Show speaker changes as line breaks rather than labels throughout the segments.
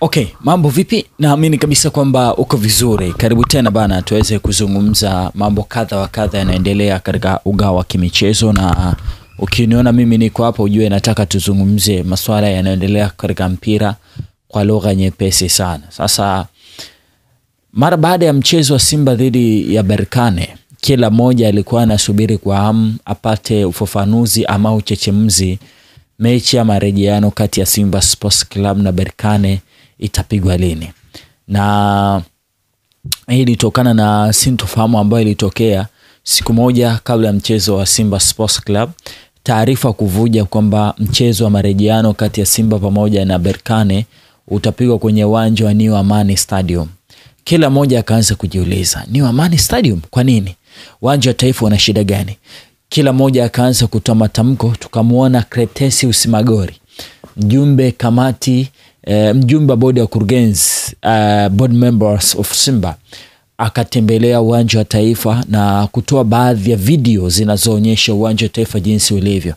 Okay, mambo vipi? Naamini kabisa kwamba uko vizuri. Karibu tena bana, tuweze kuzungumza mambo kadha wa kadha yanaendelea katika uga wa kimichezo, na ukiniona mimi niko hapa ujue nataka tuzungumze masuala yanayoendelea katika mpira kwa lugha nyepesi sana. Sasa mara baada ya mchezo wa Simba dhidi ya Berkane, kila mmoja alikuwa anasubiri kwa hamu apate ufafanuzi ama uchechemzi mechi ya marejeano kati ya Simba Sports Club na Berkane itapigwa lini. Na hii ilitokana na sintofahamu ambayo ilitokea siku moja kabla ya mchezo wa Simba Sports Club, taarifa kuvuja kwamba mchezo wa marejeano kati ya Simba pamoja na Berkane utapigwa kwenye uwanja wa New Amani Stadium. Kila mmoja akaanza kujiuliza, New Amani Stadium kwa nini? Uwanja wa Taifa una shida gani? Kila mmoja akaanza kutoa matamko. Tukamuona Cretesius Magori, mjumbe kamati mjumbe bodi ya kurugenzi, board members of Simba, akatembelea uwanja wa Taifa na kutoa baadhi ya video zinazoonyesha uwanja wa Taifa jinsi ulivyo,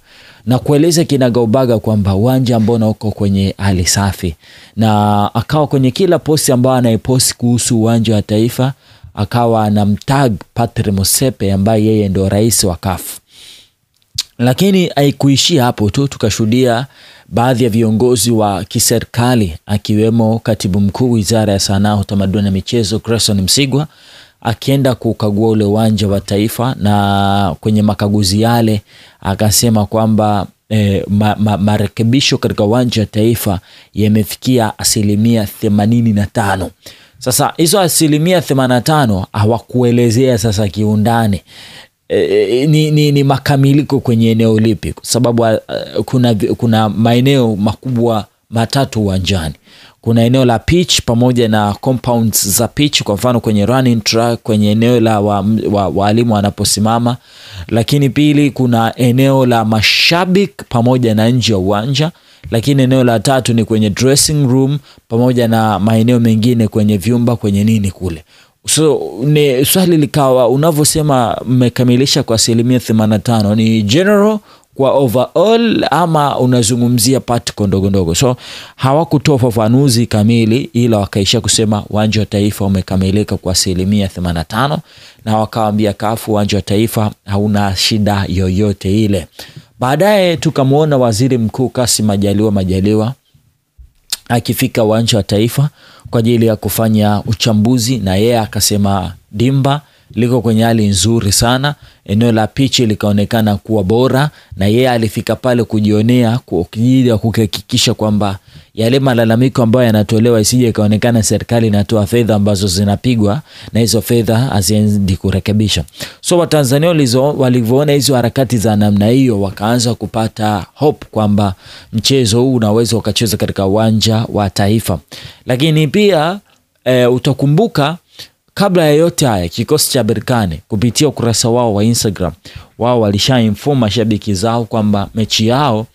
na kueleza kinagaubaga kwamba uwanja ambao uko kwenye hali safi. Na akawa kwenye kila posti ambayo anaiposti kuhusu uwanja wa Taifa akawa anamtag Patrick Motsepe ambaye yeye ndio rais wa CAF. Lakini haikuishia hapo tu. Tukashuhudia baadhi ya viongozi wa kiserikali akiwemo katibu mkuu Wizara ya Sanaa, Utamaduni na Michezo Gerson Msigwa akienda kukagua ule uwanja wa Taifa, na kwenye makaguzi yale akasema kwamba marekebisho katika uwanja wa Taifa yamefikia 85%. Sasa hizo 85% hawakuelezea sasa kiundani ni makamiliko kwenye eneo lipi, kwa sababu kuna maeneo makubwa matatu uwanjani. Kuna eneo la pitch pamoja na compounds za pitch, kwa mfano kwenye running track, kwenye eneo la walimu wanaposimama. Lakini pili, kuna eneo la mashabiki pamoja na nje ya uwanja. Lakini eneo la tatu ni kwenye dressing room pamoja na maeneo mengine kwenye vyumba kwenye nini kule. So ni swali likawa, unavyosema mmekamilisha kwa 85%, ni general kwa overall ama unazungumzia part ndogo ndogo? So hawakutoa ufafanuzi kamili, ila wakaisha kusema uwanja wa Taifa umekamilika kwa 85%, na wakaambia CAF uwanja wa Taifa hauna shida yoyote ile. Baadaye tukamuona Waziri Mkuu Kassim Majaliwa akifika uwanja wa Taifa kwa ajili ya kufanya uchambuzi, na yeye akasema dimba liko kwenye hali nzuri sana, eneo la pitch likaonekana kuwa bora, na yeye alifika pale kujionea kwa ajili ya kuhakikisha kwamba yale malalamiko ambayo yanatolewa isije ikaonekana serikali inatoa fedha ambazo zinapigwa na hizo fedha haziendi kurekebisha. So Watanzania walivyoona hizo harakati za namna hiyo, wakaanza kupata hope kwamba mchezo huu unaweza ukachezwa katika uwanja wa Taifa. Lakini pia utakumbuka kabla ya yote haya, kikosi cha Berkane kupitia ukurasa wao wa Instagram, wao walishainform mashabiki zao kwamba mechi yao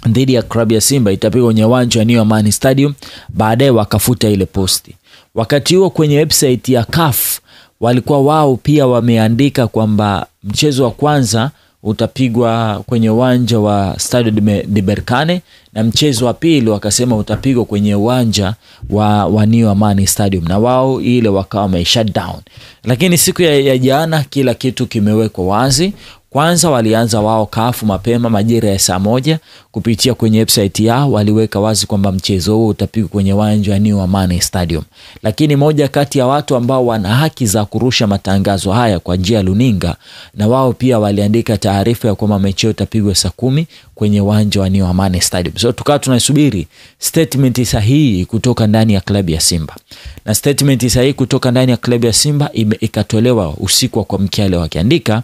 dhidi ya klabu ya Simba itapigwa kwenye uwanja wa New Amani Stadium. Baadaye wakafuta ile posti. Wakati huo kwenye website ya CAF walikuwa wao pia wameandika kwamba mchezo wa kwanza utapigwa kwenye uwanja wa Stade de Berkane, na mchezo wa pili wakasema utapigwa kwenye uwanja wa New Amani Stadium, na wao ile wakawa wameshut down. Lakini siku ya jana kila kitu kimewekwa wazi. Kwanza walianza wao CAF mapema majira ya 1:00 kupitia kwenye website yao waliweka wazi kwamba mchezo huu utapigwa kwenye uwanja wa New Amani Stadium. Lakini moja kati ya watu ambao wana haki za kurusha matangazo haya kwa njia ya runinga, na wao pia waliandika taarifa ya kwamba mechi itapigwa 10:00 kwenye uwanja wa New Amani Stadium. So tukawa tunasubiri statement sahihi kutoka ndani ya klabu ya Simba. Na statement sahihi kutoka ndani ya klabu ya Simba ikatolewa usiku wa kuamkia leo, wakiandika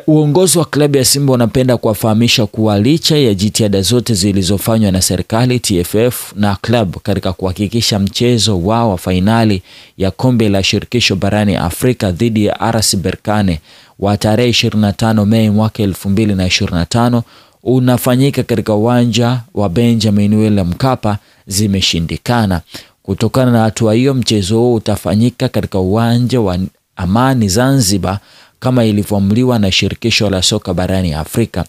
uongozi wa klabu ya Simba unapenda kuwafahamisha kuwa licha ya jitihada zote zilizofanywa na serikali, TFF na klabu katika kuhakikisha mchezo wao wa fainali ya kombe la shirikisho barani Afrika dhidi ya RS Berkane wa tarehe 25 Mei mwaka 2025 unafanyika katika uwanja wa Benjamin William Mkapa zimeshindikana. Kutokana na hatua hiyo, mchezo huo utafanyika katika uwanja wa Amani Zanzibar kama ilivyoamriwa na shirikisho la soka barani Afrika.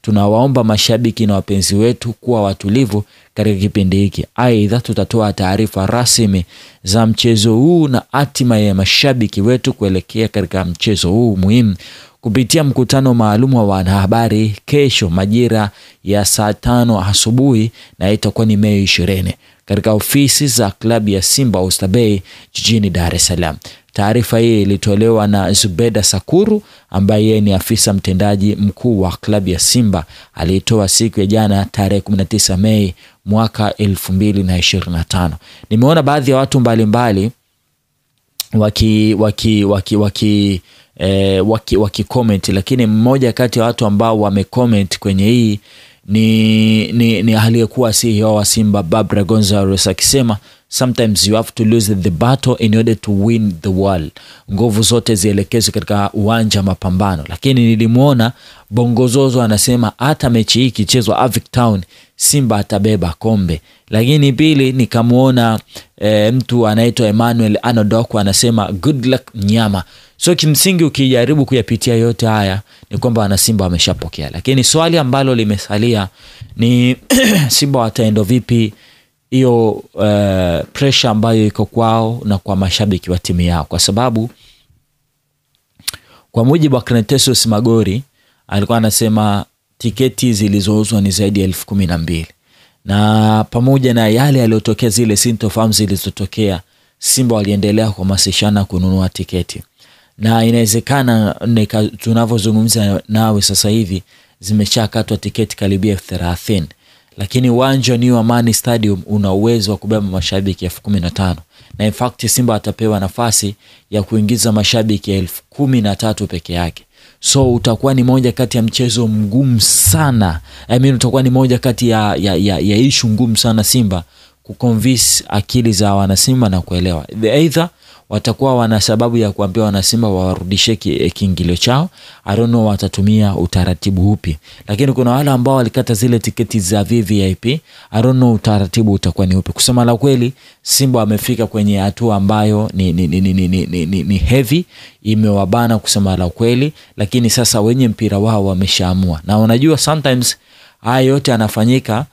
Tunawaomba mashabiki na wapenzi wetu kuwa watulivu katika kipindi hiki. Aidha, tutatoa taarifa rasmi za mchezo huu na hatima ya mashabiki wetu kuelekea katika mchezo huu muhimu kupitia mkutano maalum wa wanahabari kesho majira ya saa 5 asubuhi, na itakuwa ni Mei 20 katika ofisi za klabu ya Simba Oysterbay jijini Dar es Salaam. Taarifa hii ilitolewa na Zubeda Sakuru ambaye yeye ni afisa mtendaji mkuu wa klabu ya Simba. Alitoa siku ya jana tarehe 19 Mei mwaka 2025. Nimeona baadhi ya watu mbalimbali waki comment, lakini mmoja kati ya watu ambao wamecomment kwenye hii ni aliyekuwa CEO wa Simba Barbara Gonzalez akisema, sometimes you have to lose the battle in order to win the war. Nguvu zote zielekezwe katika uwanja wa mapambano. Lakini nilimuona Bongozozo anasema hata mechi hii ikichezwa Avic Town Simba atabeba kombe. Lakini pili nikamuona mtu anaitwa Emmanuel Anodoko anasema good luck Mnyama. So kimsingi ukijaribu kuyapitia yote haya ni kwamba wana Simba wameshapokea. Lakini swali ambalo limesalia ni Simba wataenda vipi hiyo pressure ambayo iko kwao na kwa mashabiki wa timu yao, kwa sababu kwa mujibu wa Crentesos Magori alikuwa anasema tiketi zilizouzwa ni zaidi ya 12,000, na pamoja na yale yaliyotokea, zile sintofahamu zilizotokea, Simba waliendelea kuhamasishana kununua tiketi, na inawezekana tunavyozungumza nawe sasa hivi zimeshakatwa tiketi karibia 30. Lakini uwanja New Amani Stadium una uwezo wa kubeba mashabiki 15,000, na in fact Simba atapewa nafasi ya kuingiza mashabiki 13,000 peke yake. So utakuwa ni moja kati ya mchezo mgumu sana. Utakuwa ni moja kati ya issue ngumu sana Simba kuconvince akili za wana Simba na kuelewa. Either watakuwa wana sababu ya kuambia wana Simba warudishe kiingilio chao, I don't know watatumia utaratibu upi. Lakini kuna wale ambao walikata zile tiketi za VVIP, I don't know utaratibu utakuwa ni upi. Kusema la kweli, Simba wamefika kwenye hatua ambayo ni heavy, imewabana kusema la kweli, lakini sasa wenye mpira wao wameshaamua. Na unajua sometimes haya yote yanafanyika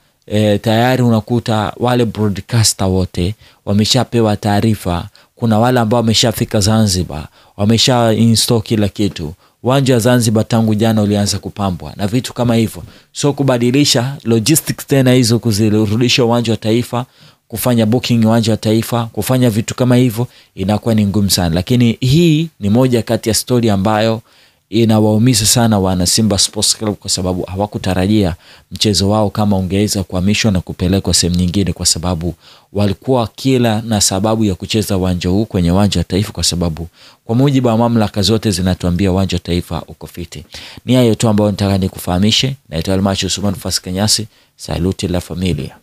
tayari unakuta wale broadcaster wote wameshapewa taarifa. Kuna wale ambao wameshafika Zanzibar, wamesha install kila kitu. Uwanja wa Zanzibar tangu jana ulianza kupambwa na vitu kama hivyo. So kubadilisha logistics tena hizo, kuzirudisha uwanja wa Taifa, kufanya booking uwanja wa Taifa, kufanya vitu kama hivyo inakuwa ni ngumu sana. Lakini hii ni moja kati ya story ambayo inawaumiza sana wana Simba Sports Club, kwa sababu hawakutarajia mchezo wao kama ungeweza kuhamishwa na kupelekwa sehemu nyingine, kwa sababu walikuwa kila na sababu ya kucheza uwanja huu kwenye uwanja wa Taifa, kwa sababu kwa mujibu wa mamlaka zote zinatuambia uwanja wa Taifa uko fiti. Ni hayo tu ambayo nataka nikufahamishe. Naitwa Almacho Suman Faskenyasi. Saluti la familia.